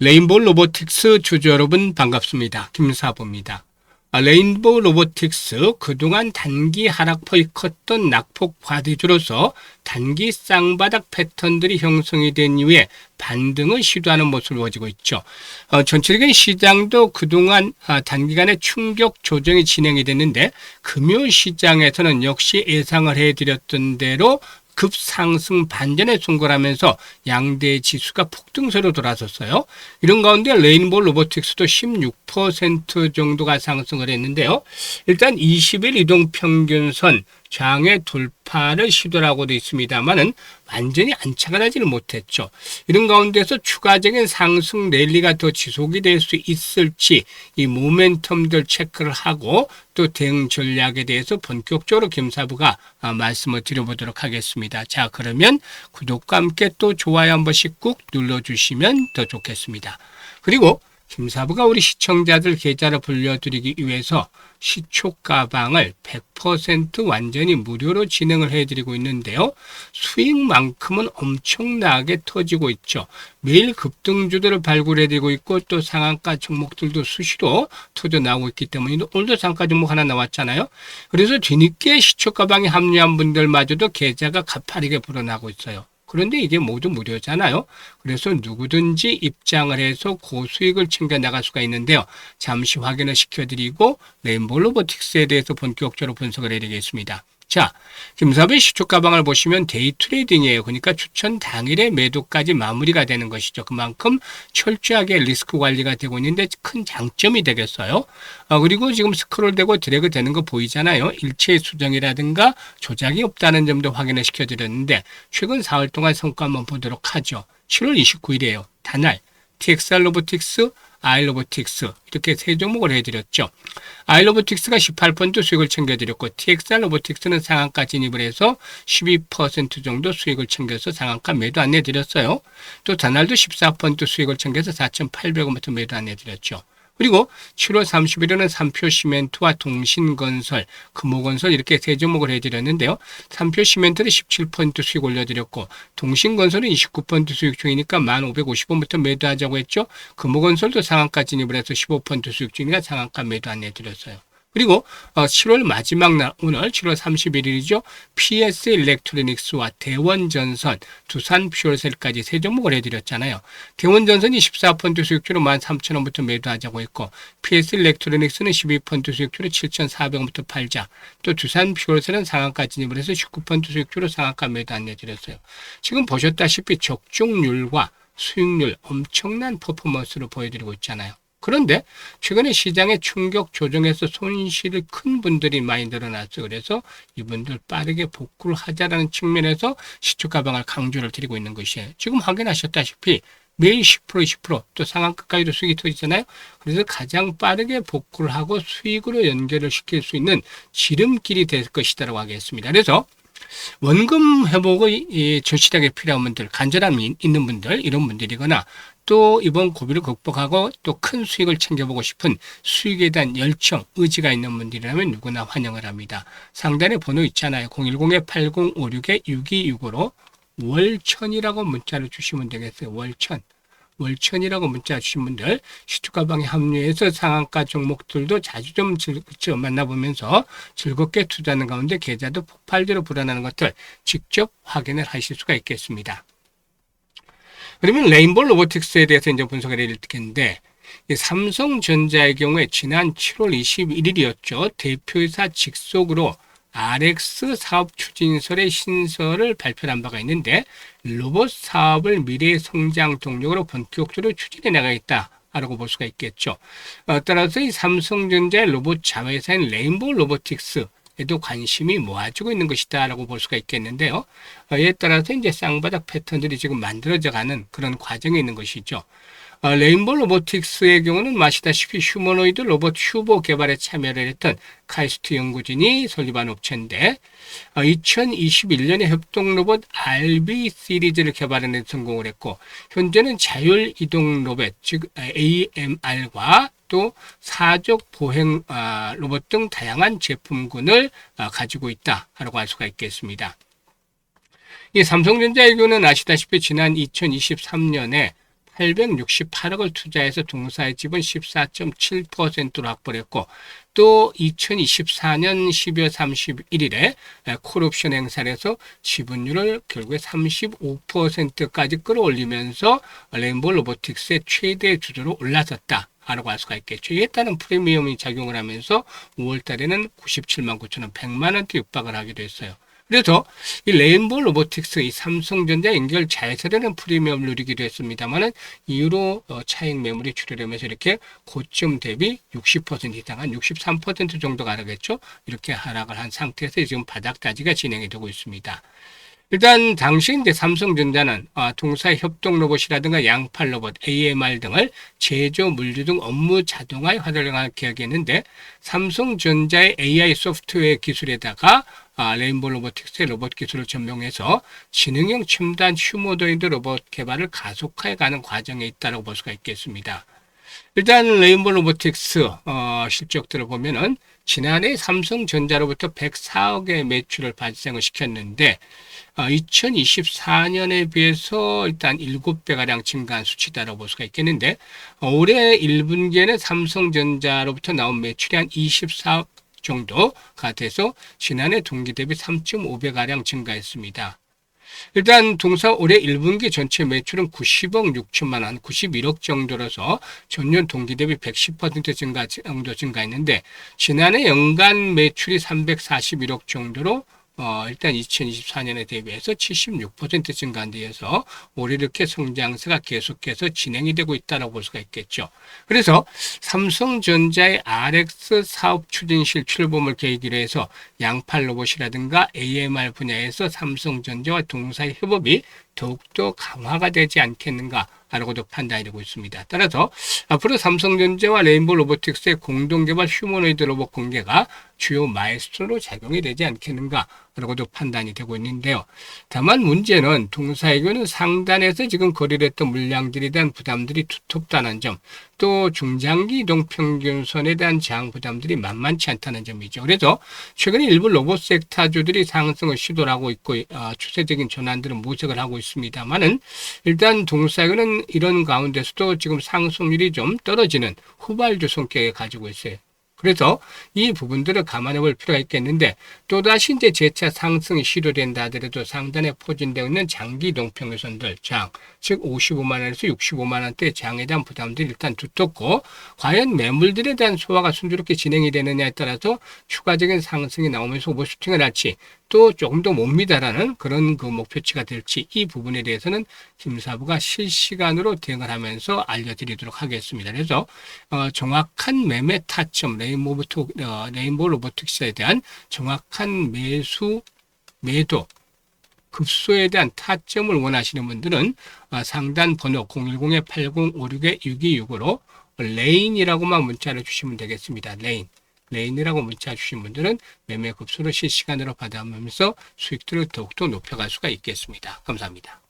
레인보우 로보틱스 주주 여러분 반갑습니다. 김사부입니다. 레인보우 로보틱스 그동안 단기 하락폭이 컸던 낙폭 과대주로서 단기 쌍바닥 패턴들이 형성이 된 이후에 반등을 시도하는 모습을 보여주고 있죠. 전체적인 시장도 그동안 단기간에 충격 조정이 진행이 됐는데 금요시장에서는 역시 예상을 해드렸던 대로 급상승 반전에 성공하면서 양대 지수가 폭등세로 돌아섰어요. 이런 가운데 레인보우 로보틱스도 16% 정도가 상승을 했는데요. 일단 20일 이동평균선 장외 돌파를 시도하고 되어 있습니다만은 완전히 안착을 하지는 못했죠. 이런 가운데서 추가적인 상승 랠리가 더 지속이 될 수 있을지 이 모멘텀들 체크를 하고 또 대응 전략에 대해서 본격적으로 김사부가 말씀을 드려보도록 하겠습니다. 자, 그러면 구독과 함께 또 좋아요 한 번씩 꾹 눌러주시면 더 좋겠습니다. 그리고 김사부가 우리 시청자들 계좌를 불려드리기 위해서 시초가방을 100% 완전히 무료로 진행을 해드리고 있는데요. 수익만큼은 엄청나게 터지고 있죠. 매일 급등주들을 발굴해드리고 있고 또 상한가 종목들도 수시로 터져 나오고 있기 때문에 오늘도 상한가 종목 하나 나왔잖아요. 그래서 뒤늦게 시초가방에 합류한 분들마저도 계좌가 가파르게 불어나고 있어요. 그런데 이게 모두 무료잖아요. 그래서 누구든지 입장을 해서 고수익을 챙겨 나갈 수가 있는데요. 잠시 확인을 시켜드리고 레인보우 로보틱스에 대해서 본격적으로 분석을 해드리겠습니다. 자, 김사부의 시초 가방을 보시면 데이 트레이딩이에요. 그러니까 추천 당일에 매도까지 마무리가 되는 것이죠. 그만큼 철저하게 리스크 관리가 되고 있는데 큰 장점이 되겠어요. 그리고 지금 스크롤되고 드래그 되는 거 보이잖아요. 일체 수정이라든가 조작이 없다는 점도 확인을 시켜드렸는데 최근 4월 동안 성과 한번 보도록 하죠. 7월 29일이에요. 단날 TXR 로보틱스, 아이로보틱스 이렇게 세 종목을 해드렸죠. 아이로보틱스가 18% 수익을 챙겨드렸고 TXR 로보틱스는 상한가 진입을 해서 12% 정도 수익을 챙겨서 상한가 매도 안내드렸어요. 또 단날도 14% 수익을 챙겨서 4,800원부터 매도 안내드렸죠. 그리고 7월 30일에는 삼표시멘트와 동신건설, 금호건설 이렇게 세 종목을 해드렸는데요. 삼표시멘트는 17% 수익 올려드렸고 동신건설은 29% 수익 중이니까 1,550원부터 매도하자고 했죠. 금호건설도 상한가 진입을 해서 15% 수익 중이니까 상한가 매도 안내드렸어요. 그리고 7월 마지막 날 오늘 7월 31일이죠. PS 일렉트로닉스와 대원전선, 두산 퓨얼셀까지 세 종목을 해드렸잖아요. 대원전선이 14% 수익주로 13,000원부터 매도하자고 했고 PS 일렉트로닉스는 12% 수익주로 7,400원부터 팔자. 또 두산 퓨얼셀은 상한가 진입을 해서 19% 수익주로 상한가 매도 안내드렸어요. 지금 보셨다시피 적중률과 수익률 엄청난 퍼포먼스를 보여드리고 있잖아요. 그런데 최근에 시장에 충격 조정해서 손실이 큰 분들이 많이 늘어났어요. 그래서 이분들 빠르게 복구를 하자라는 측면에서 시초 가방을 강조를 드리고 있는 것이에요. 지금 확인하셨다시피 매일 10%, 20%또 상한가까지도 수익이 터지잖아요. 그래서 가장 빠르게 복구를 하고 수익으로 연결을 시킬 수 있는 지름길이 될 것이라고 하겠습니다. 그래서 원금 회복의 절실하게 필요한 분들, 간절함이 있는 분들, 이런 분들이거나 또 이번 고비를 극복하고 또 큰 수익을 챙겨보고 싶은 수익에 대한 열정, 의지가 있는 분들이라면 누구나 환영을 합니다. 상단에 번호 있잖아요. 010-8056-6265로 월천이라고 문자를 주시면 되겠어요. 월천이라고 문자 주신 분들 시초가방에 합류해서 상한가 종목들도 자주 좀 만나보면서 즐겁게 투자하는 가운데 계좌도 폭발적으로 불어나는 것들 직접 확인을 하실 수가 있겠습니다. 그러면 레인보우 로보틱스에 대해서 이제 분석을 해드릴 텐데 삼성전자의 경우에 지난 7월 21일이었죠. 대표이사 직속으로 RX 사업 추진설의 신설을 발표한 바가 있는데 로봇 사업을 미래의 성장 동력으로 본격적으로 추진해 나가겠다라고 볼 수가 있겠죠. 따라서 이 삼성전자의 로봇 자회사인 레인보우 로보틱스 에도 관심이 모아지고 있는 것이다 라고 볼 수가 있겠는데요. 이에 따라서 이제 쌍바닥 패턴들이 지금 만들어져 가는 그런 과정에 있는 것이죠. 레인보우 로보틱스의 경우는 아시다시피 휴머노이드 로봇 휴보 개발에 참여를 했던 카이스트 연구진이 설립한 업체인데 2021년에 협동 로봇 RB 시리즈를 개발하는 데 성공을 했고 현재는 자율 이동 로봇 즉 AMR과 또 사족 보행 로봇 등 다양한 제품군을 가지고 있다라고 할 수가 있겠습니다. 이 삼성전자의 경우는 아시다시피 지난 2023년에 868억을 투자해서 동사의 지분 14.7%로 확보를 했고 또 2024년 12월 31일에 콜옵션 행사를 해서 지분율을 결국에 35%까지 끌어올리면서 레인보우 로보틱스의 최대 주주로 올라섰다. 라고 할 수가 있겠죠. 이에 따른 프리미엄이 작용을 하면서 5월 달에는 97만 9천 원, 100만 원대 육박을 하기도 했어요. 그래서 이 레인보우 로보틱스, 이 삼성전자 연결 자회사라는 프리미엄을 누리기도 했습니다만은 이후로 차익 매물이 출혈하면서 이렇게 고점 대비 60% 이상 한 63% 정도가 하락했죠. 이렇게 하락을 한 상태에서 지금 바닥다지가 진행이 되고 있습니다. 일단 당시 이제 삼성전자는 동사의 협동 로봇이라든가 양팔 로봇, AMR 등을 제조, 물류 등 업무 자동화에 활용할 계획이었는데 삼성전자의 AI 소프트웨어 기술에다가 레인보우 로보틱스의 로봇 기술을 접목해서 지능형 첨단 휴머노이드 로봇 개발을 가속화해 가는 과정에 있다고 볼 수가 있겠습니다. 일단 레인보우 로보틱스 실적들을 보면은 지난해 삼성전자로부터 104억의 매출을 발생을 시켰는데 2024년에 비해서 일단 7배가량 증가한 수치다라고 볼 수가 있겠는데 올해 1분기에는 삼성전자로부터 나온 매출이 한 24억 정도가 돼서 지난해 동기 대비 3.5배가량 증가했습니다. 일단 동사 올해 1분기 전체 매출은 90억 6천만 원, 91억 정도라서 전년 동기 대비 110% 정도 증가했는데 지난해 연간 매출이 341억 정도로 일단 2024년에 대비해서 76% 증가한 데에서 올해 이렇게 성장세가 계속해서 진행이 되고 있다고 볼 수가 있겠죠. 그래서 삼성전자의 RX 사업 추진실 출범을 계기로 해서 양팔 로봇이라든가 AMR 분야에서 삼성전자와 동사의 협업이 더욱더 강화가 되지 않겠는가라고도 판단이 되고 있습니다. 따라서 앞으로 삼성전자와 레인보우 로보틱스의 공동개발 휴머노이드 로봇 공개가 주요 마일스톤으로 작용이 되지 않겠는가라고도 판단이 되고 있는데요. 다만 문제는 동사에게는 상단에서 지금 거래를 했던 물량들에 대한 부담들이 두텁다는 점, 또 중장기 이동평균선에 대한 저항 부담들이 만만치 않다는 점이죠. 그래서 최근에 일부 로봇 섹터주들이 상승을 시도를 하고 있고 추세적인 전환들은 모색을 하고 있습니다만은 일단 동사에게는 이런 가운데서도 지금 상승률이 좀 떨어지는 후발주 성격을 가지고 있어요. 그래서 이 부분들을 감안해 볼 필요가 있겠는데 또다시 이제 재차 상승이 시도된다 하더라도 상단에 포진되어 있는 장기 이동평균선들 장, 즉 55만 원에서 65만 원대 장에 대한 부담들이 일단 두텁고 과연 매물들에 대한 소화가 순조롭게 진행이 되느냐에 따라서 추가적인 상승이 나오면서 오버슈팅을 할지 또 조금 더 못 미달하는 그런 그 목표치가 될지 이 부분에 대해서는 김사부가 실시간으로 대응을 하면서 알려드리도록 하겠습니다. 그래서 정확한 매매 타점 레인보우 로보틱스에 대한 정확한 매도 급소에 대한 타점을 원하시는 분들은 상단 번호 010-8056-6265로 레인이라고만 문자를 주시면 되겠습니다. 레인이라고 문자 주신 분들은 매매 급소를 실시간으로 받아보면서 수익들을 더욱더 높여갈 수가 있겠습니다. 감사합니다.